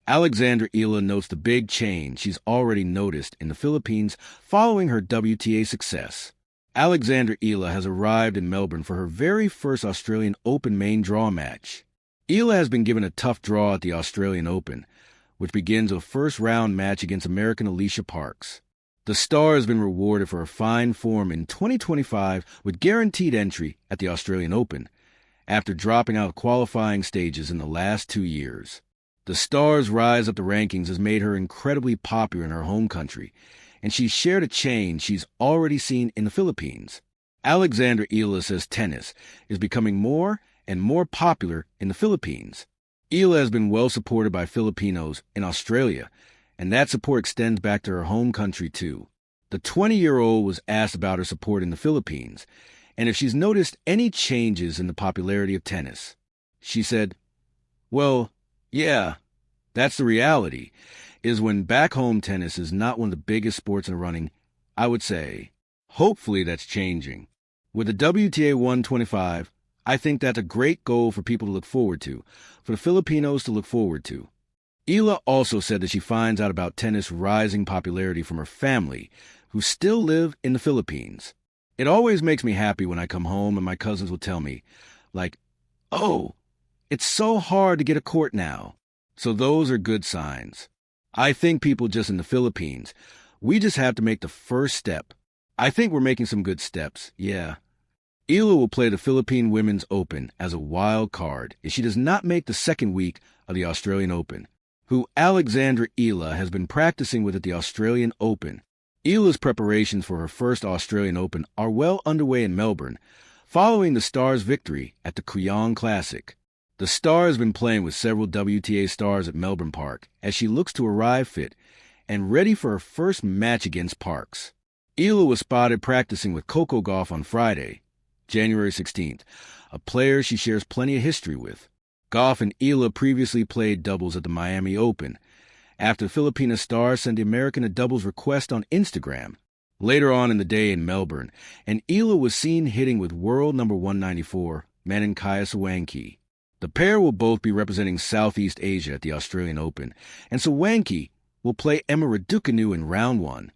Alexandra Eala notes the big change she's already noticed in the Philippines following her WTA success. Alexandra Eala has arrived in Melbourne for her very first Australian Open main draw match. Eala has been given a tough draw at the Australian Open, which begins a first-round match against American Alicia Parks. The star has been rewarded for her fine form in 2025 with guaranteed entry at the Australian Open, after dropping out of qualifying stages in the last 2 years. The star's rise up the rankings has made her incredibly popular in her home country, and she's shared a change she's already seen in the Philippines. Alexandra Eala says tennis is becoming more and more popular in the Philippines. Eala has been well supported by Filipinos in Australia, and that support extends back to her home country too. The 20-year-old was asked about her support in the Philippines, and if she's noticed any changes in the popularity of tennis. She said, "Well, yeah, that's the reality, is when back home tennis is not one of the biggest sports in running, I would say, hopefully that's changing. With the WTA 125, I think that's a great goal for people to look forward to, for the Filipinos to look forward to." Eala also said that she finds out about tennis' rising popularity from her family, who still live in the Philippines. "It always makes me happy when I come home and my cousins will tell me, like, 'Oh, it's so hard to get a court now.' So those are good signs. I think people just in the Philippines, we just have to make the first step. I think we're making some good steps, yeah." Eala will play the Philippine Women's Open as a wild card if she does not make the second week of the Australian Open, who Alexandra Eala has been practicing with at the Australian Open. Eala's preparations for her first Australian Open are well underway in Melbourne, following the star's victory at the Kooyong Classic. The star has been playing with several WTA stars at Melbourne Park as she looks to arrive fit and ready for her first match against Parks. Eala was spotted practicing with Coco Gauff on Friday, January 16th, a player she shares plenty of history with. Gauff and Eala previously played doubles at the Miami Open, after the Filipina star sent the American a doubles request on Instagram. Later on in the day in Melbourne, and Eala was seen hitting with world number 194, Maninkaya Sawanki. The pair will both be representing Southeast Asia at the Australian Open, and Sawanki will play Emma Raducanu in round 1.